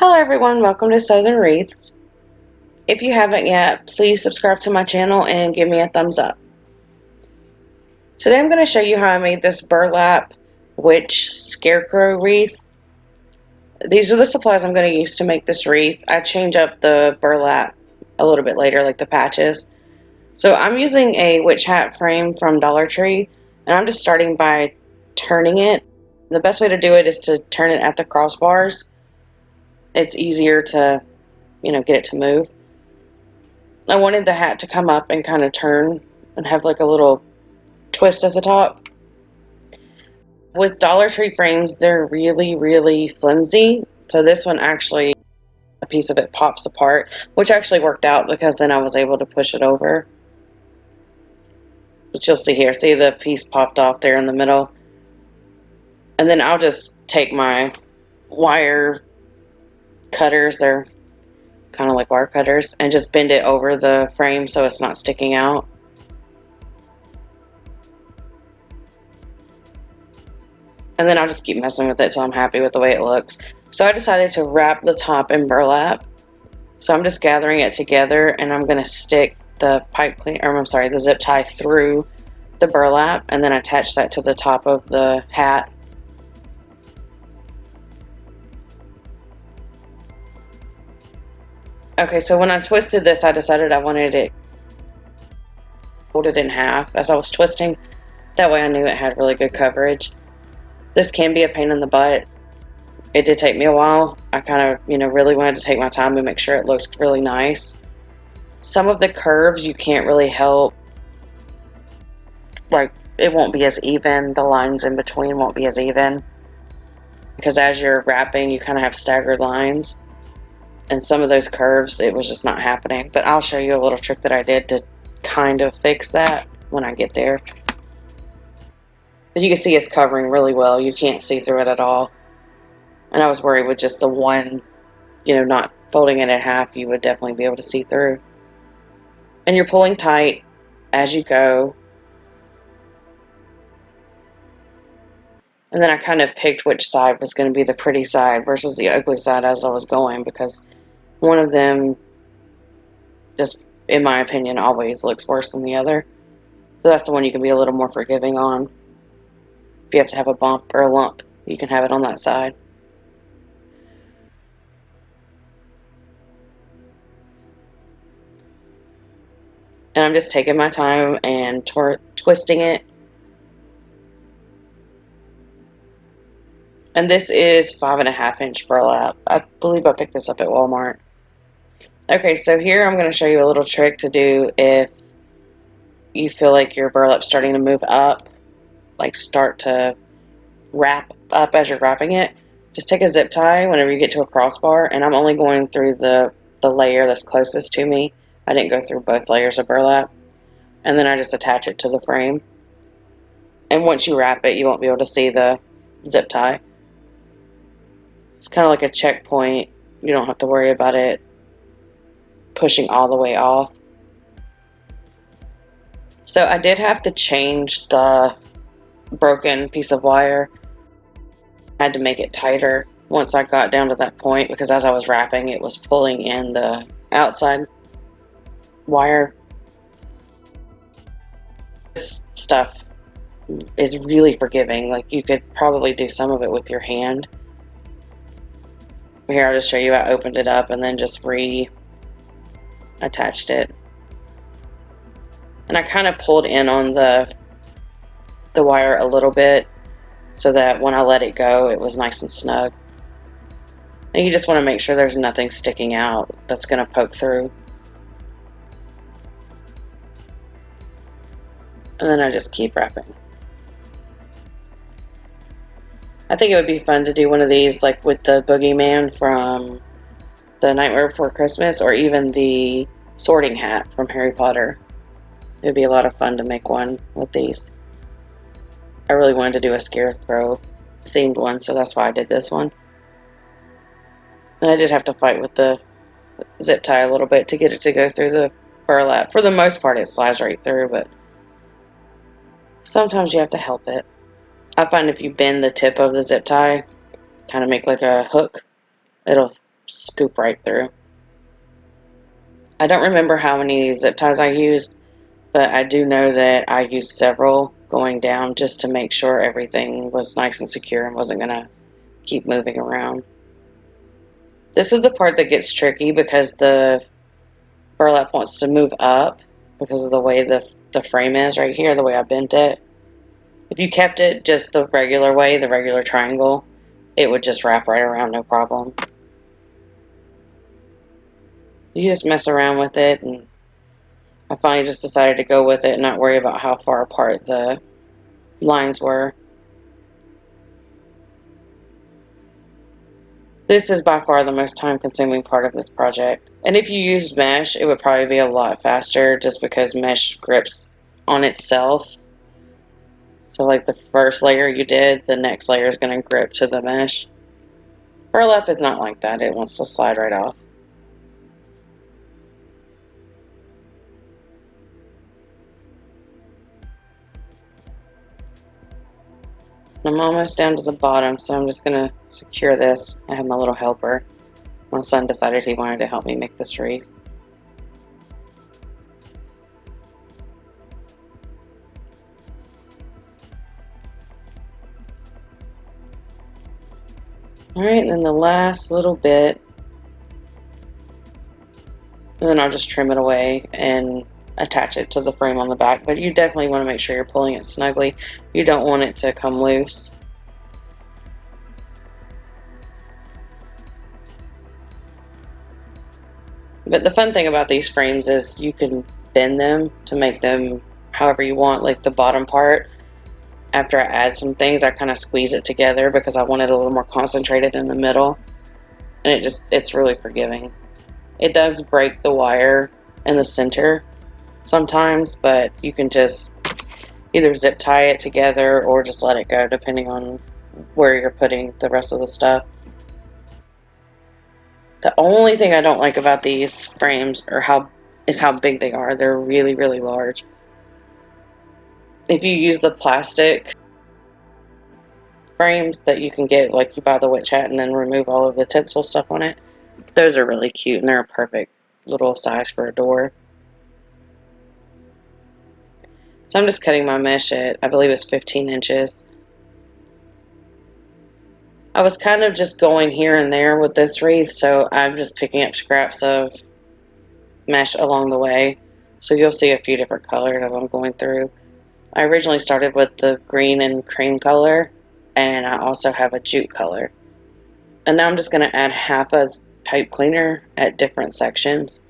Hello everyone, welcome to Southern Wreaths. If you haven't yet, please subscribe to my channel and give me a thumbs up. Today I'm going to show you how I made this burlap witch scarecrow wreath. These are the supplies I'm going to use to make this wreath. I change up the burlap a little bit later, like the patches. So I'm using a witch hat frame from Dollar Tree, and I'm just starting by turning it. The best way to do it is to turn it at the crossbars. It's easier to, get it to move. I wanted the hat to come up and kind of turn and have like a little twist at the top. With Dollar Tree frames, they're really, really flimsy. So this one actually, a piece of it pops apart, which actually worked out because then I was able to push it over. But you'll see here, see the piece popped off there in the middle. And then I'll just take my wire cutters, they're kind of like wire cutters, and just bend it over the frame so it's not sticking out. And then I'll just keep messing with it till I'm happy with the way it looks. So I decided to wrap the top in burlap. So I'm just gathering it together and I'm going to stick the the zip tie through the burlap and then attach that to the top of the hat. Okay, so when I twisted this, I decided I wanted it folded in half as I was twisting. That way I knew it had really good coverage. This can be a pain in the butt. It did take me a while. I kind of, really wanted to take my time and make sure it looked really nice. Some of the curves you can't really help. Like, it won't be as even. The lines in between won't be as even. Because as you're wrapping, you kind of have staggered lines. And some of those curves, it was just not happening. But I'll show you a little trick that I did to kind of fix that when I get there. But you can see it's covering really well. You can't see through it at all. And I was worried with just the one, not folding it in half, you would definitely be able to see through. And you're pulling tight as you go. And then I kind of picked which side was going to be the pretty side versus the ugly side as I was going, because one of them, just in my opinion, always looks worse than the other. So that's the one you can be a little more forgiving on. If you have to have a bump or a lump, you can have it on that side. And I'm just taking my time and twisting it. And this is 5.5-inch burlap. I believe I picked this up at Walmart. Okay, so here I'm going to show you a little trick to do if you feel like your burlap's starting to move up, like start to wrap up as you're wrapping it. Just take a zip tie whenever you get to a crossbar, and I'm only going through the layer that's closest to me. I didn't go through both layers of burlap. And then I just attach it to the frame. And once you wrap it, you won't be able to see the zip tie. It's kind of like a checkpoint. You don't have to worry about it pushing all the way off. So I did have to change the broken piece of wire. I had to make it tighter once I got down to that point, because as I was wrapping, it was pulling in the outside wire. This stuff is really forgiving. Like, you could probably do some of it with your hand. Here, I'll just show you. I opened it up and then just attached it. And I kind of pulled in on the wire a little bit so that when I let it go, it was nice and snug. And you just want to make sure there's nothing sticking out that's going to poke through. And then I just keep wrapping. I think it would be fun to do one of these, like with the boogeyman from The Nightmare Before Christmas, or even the sorting hat from Harry Potter. It would be a lot of fun to make one with these. I really wanted to do a scarecrow themed one, so that's why I did this one. And I did have to fight with the zip tie a little bit to get it to go through the burlap. For the most part, it slides right through, but sometimes you have to help it. I find if you bend the tip of the zip tie, kind of make like a hook, it'll scoop right through. I don't remember how many zip ties I used, but I do know that I used several going down just to make sure everything was nice and secure and wasn't going to keep moving around. This is the part that gets tricky because the burlap wants to move up because of the way the frame is right here, the way I bent it. If you kept it just the regular way, the regular triangle, it would just wrap right around, no problem. You just mess around with it, and I finally just decided to go with it and not worry about how far apart the lines were. This is by far the most time-consuming part of this project. And if you used mesh, it would probably be a lot faster just because mesh grips on itself. So like the first layer you did, the next layer is going to grip to the mesh. Burlap is not like that. It wants to slide right off. I'm almost down to the bottom, so I'm just going to secure this. I have my little helper. My son decided he wanted to help me make this wreath. Alright, and then the last little bit, and then I'll just trim it away and attach it to the frame on the back. But you definitely want to make sure you're pulling it snugly. You don't want it to come loose. But the fun thing about these frames is you can bend them to make them however you want. Like the bottom part, after I add some things, I kind of squeeze it together because I want it a little more concentrated in the middle. And it's really forgiving. It does break the wire in the center sometimes, but you can just either zip tie it together or just let it go depending on where you're putting the rest of the stuff. The only thing I don't like about these frames is how big they are. They're really, really large. If you use the plastic frames that you can get, like you buy the witch hat and then remove all of the tinsel stuff on it, those are really cute and they're a perfect little size for a door. So I'm just cutting my mesh at, I believe it's 15 inches. I was kind of just going here and there with this wreath, so I'm just picking up scraps of mesh along the way. So you'll see a few different colors as I'm going through. I originally started with the green and cream color, and I also have a jute color. And now I'm just going to add half a pipe cleaner at different sections.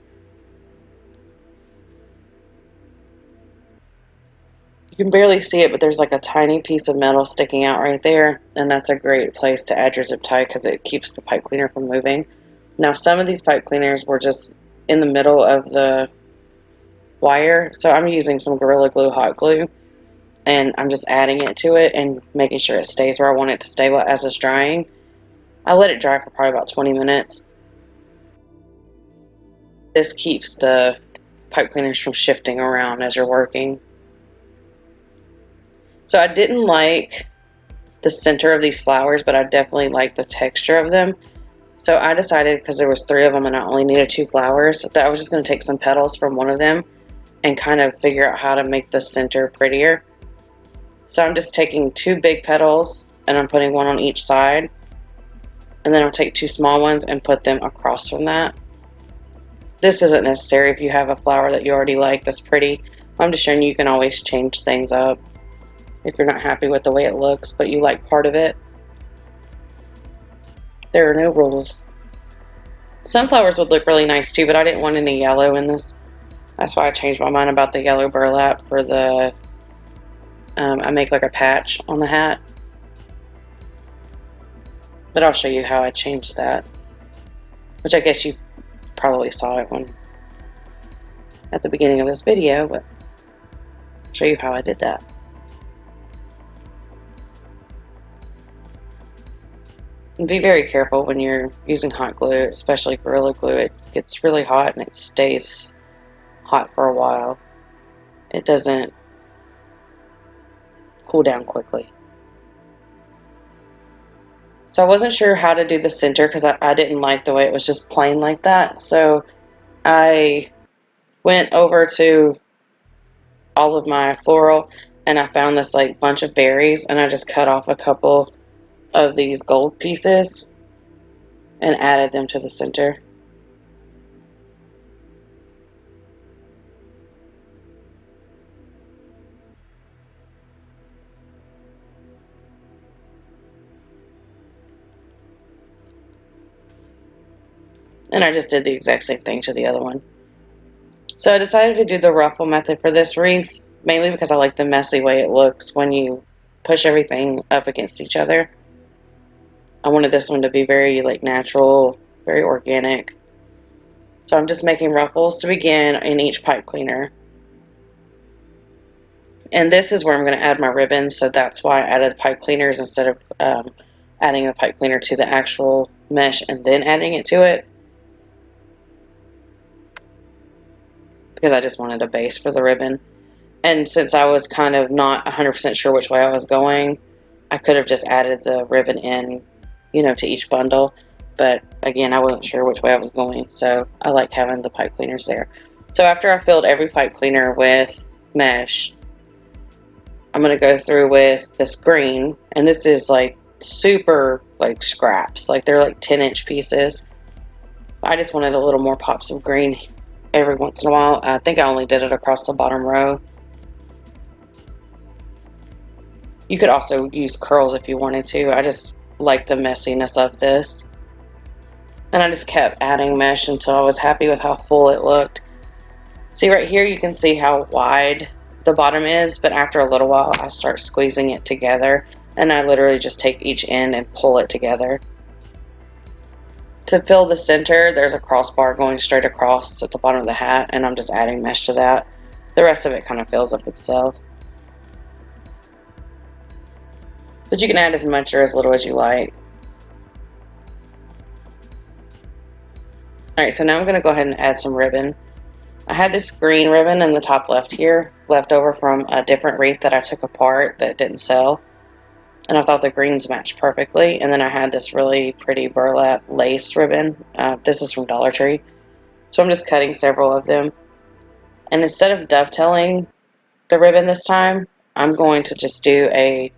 You can barely see it, but there's like a tiny piece of metal sticking out right there, and that's a great place to add your zip tie because it keeps the pipe cleaner from moving. Now some of these pipe cleaners were just in the middle of the wire, so I'm using some Gorilla Glue hot glue, and I'm just adding it to it and making sure it stays where I want it to stay as it's drying. I let it dry for probably about 20 minutes. This keeps the pipe cleaners from shifting around as you're working. So I didn't like the center of these flowers, but I definitely like the texture of them. So I decided, because there was 3 of them and I only needed 2 flowers, that I was just going to take some petals from one of them and kind of figure out how to make the center prettier. So I'm just taking 2 big petals and I'm putting one on each side, and then I'll take 2 small ones and put them across from that. This isn't necessary if you have a flower that you already like that's pretty. I'm just showing you can always change things up if you're not happy with the way it looks, but you like part of it. There are no rules. Sunflowers would look really nice too, but I didn't want any yellow in this. That's why I changed my mind about the yellow burlap for the, I make like a patch on the hat. But I'll show you how I changed that, which I guess you probably saw it at the beginning of this video, but I'll show you how I did that. And be very careful when you're using hot glue, especially Gorilla Glue. It gets really hot and it stays hot for a while. It doesn't cool down quickly. So I wasn't sure how to do the center because I didn't like the way it was just plain like that. So I went over to all of my floral and I found this like bunch of berries, and I just cut off a couple of these gold pieces and added them to the center. And I just did the exact same thing to the other one. So I decided to do the ruffle method for this wreath, mainly because I like the messy way it looks when you push everything up against each other. I wanted this one to be very like natural, very organic. So I'm just making ruffles to begin in each pipe cleaner. And this is where I'm going to add my ribbons, so that's why I added the pipe cleaners instead of adding the pipe cleaner to the actual mesh and then adding it to it, because I just wanted a base for the ribbon. And since I was kind of not 100% sure which way I was going, I could have just added the ribbon in, to each bundle. But again, I wasn't sure which way I was going, so I like having the pipe cleaners there. So after I filled every pipe cleaner with mesh, I'm going to go through with this green, and this is like super like scraps, like they're like 10-inch pieces. I just wanted a little more pops of green every once in a while. I think I only did it across the bottom row. You could also use curls if you wanted to. I just like the messiness of this. And I just kept adding mesh until I was happy with how full it looked. See right here, you can see how wide the bottom is, but after a little while I start squeezing it together, and I literally just take each end and pull it together. To fill the center, there's a crossbar going straight across at the bottom of the hat, and I'm just adding mesh to that. The rest of it kind of fills up itself. But you can add as much or as little as you like. Alright, so now I'm going to go ahead and add some ribbon. I had this green ribbon in the top left here, left over from a different wreath that I took apart that didn't sell. And I thought the greens matched perfectly. And then I had this really pretty burlap lace ribbon. This is from Dollar Tree. So I'm just cutting several of them. And instead of dovetailing the ribbon this time, I'm going to just do I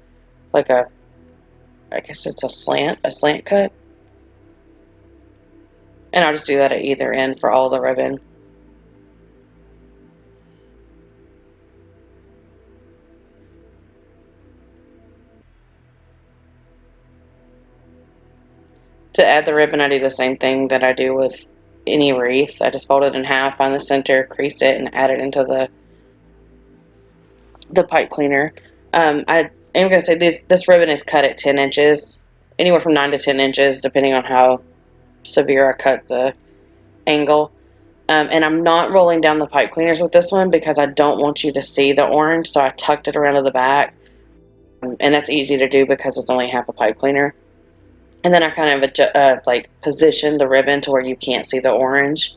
guess it's a slant cut. And I'll just do that at either end for all the ribbon. To add the ribbon, I do the same thing that I do with any wreath. I just fold it in half, find the center, crease it, and add it into the pipe cleaner. I am going to say this ribbon is cut at 10 inches, anywhere from 9 to 10 inches, depending on how severe I cut the angle. And I'm not rolling down the pipe cleaners with this one because I don't want you to see the orange, so I tucked it around to the back. And that's easy to do because it's only half a pipe cleaner. And then I kind of position the ribbon to where you can't see the orange.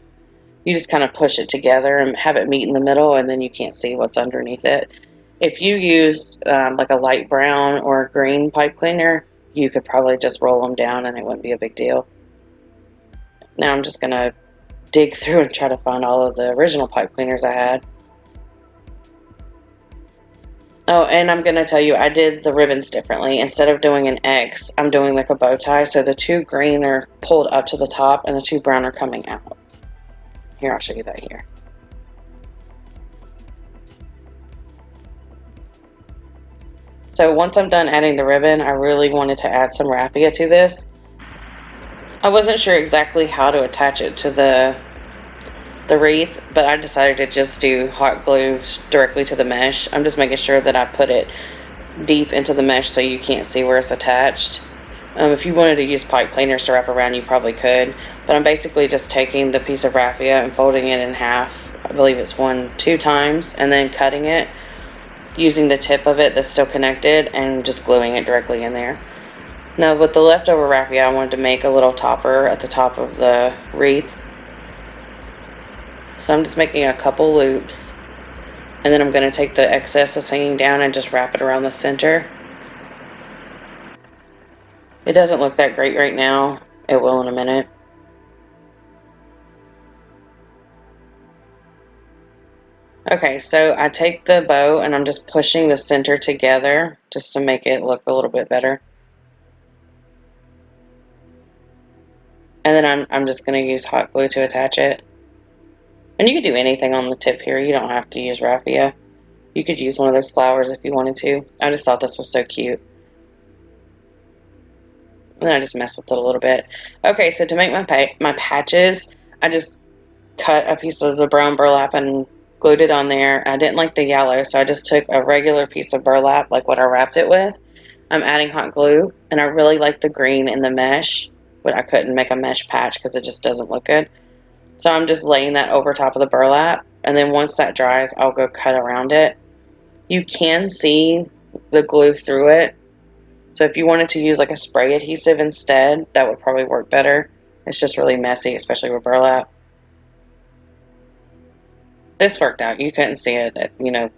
You just kind of push it together and have it meet in the middle, and then you can't see what's underneath it. If you use like a light brown or a green pipe cleaner, you could probably just roll them down and it wouldn't be a big deal. Now I'm just going to dig through and try to find all of the original pipe cleaners I had. Oh, and I'm going to tell you, I did the ribbons differently. Instead of doing an X, I'm doing like a bow tie. So the two green are pulled up to the top and the two brown are coming out. Here, I'll show you that here. So once I'm done adding the ribbon, I really wanted to add some raffia to this. I wasn't sure exactly how to attach it to the wreath, but I decided to just do hot glue directly to the mesh. I'm just making sure that I put it deep into the mesh so you can't see where it's attached. If you wanted to use pipe cleaners to wrap around, you probably could, but I'm basically just taking the piece of raffia and folding it in half. I believe it's 2 times, and then cutting it using the tip of it that's still connected and just gluing it directly in there. Now with the leftover raffia, I wanted to make a little topper at the top of the wreath. So I'm just making a couple loops, and then I'm going to take the excess that's hanging down and just wrap it around the center. It doesn't look that great right now. It will in a minute. Okay, so I take the bow and I'm just pushing the center together just to make it look a little bit better. And then I'm just going to use hot glue to attach it. And you could do anything on the tip here. You don't have to use raffia. You could use one of those flowers if you wanted to. I just thought this was so cute. And then I just messed with it a little bit. Okay, so to make my patches, I just cut a piece of the brown burlap and glued it on there. I didn't like the yellow, so I just took a regular piece of burlap, like what I wrapped it with. I'm adding hot glue, and I really like the green in the mesh, but I couldn't make a mesh patch because it just doesn't look good. So I'm just laying that over top of the burlap, and then once that dries, I'll go cut around it. You can see the glue through it, so if you wanted to use like a spray adhesive instead, that would probably work better. It's just really messy, especially with burlap. This worked out. You couldn't see it, you know,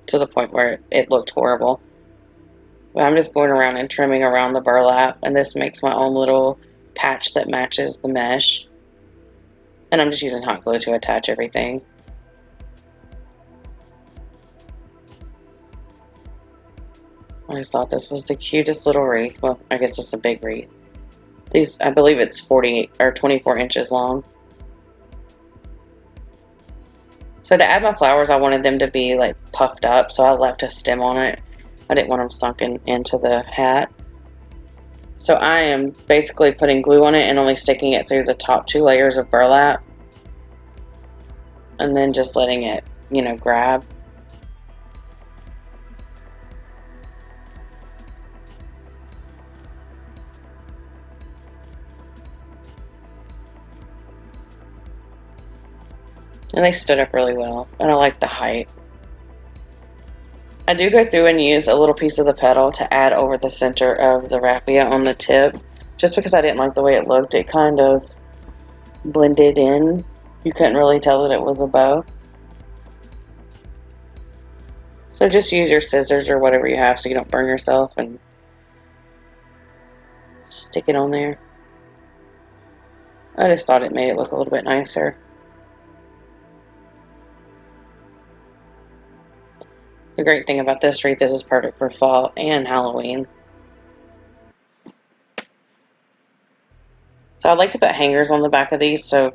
to the point where it looked horrible. But I'm just going around and trimming around the burlap, and this makes my own little patch that matches the mesh. And I'm just using hot glue to attach everything. I just thought this was the cutest little wreath. Well, I guess it's a big wreath. These, I believe it's 40 or 24 inches long. So to add my flowers, I wanted them to be like puffed up, so I left a stem on it. I didn't want them sunken into the hat. So I am basically putting glue on it and only sticking it through the top 2 layers of burlap. And then just letting it, you know, grab. And they stood up really well, and I like the height. I do go through and use a little piece of the petal to add over the center of the raffia on the tip, just because I didn't like the way it looked. It kind of blended in. You couldn't really tell that it was a bow. So just use your scissors or whatever you have so you don't burn yourself and stick it on there. I just thought it made it look a little bit nicer. The great thing about this wreath is it's perfect for fall and Halloween. So I like to put hangers on the back of these so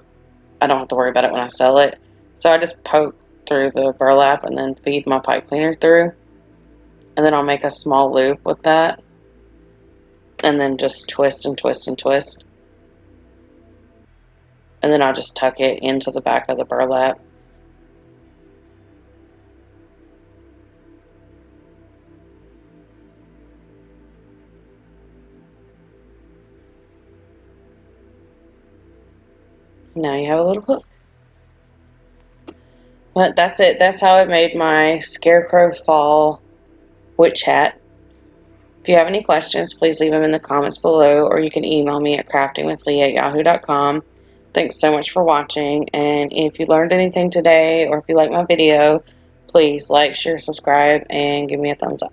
I don't have to worry about it when I sell it. So I just poke through the burlap and then feed my pipe cleaner through. And then I'll make a small loop with that. And then just twist and twist and twist. And then I'll just tuck it into the back of the burlap. Now you have a little hook. But that's it. That's how I made my scarecrow fall witch hat. If you have any questions, please leave them in the comments below, or you can email me at craftingwithlee@yahoo.com. Thanks so much for watching, and if you learned anything today, or if you like my video, please like, share, subscribe, and give me a thumbs up.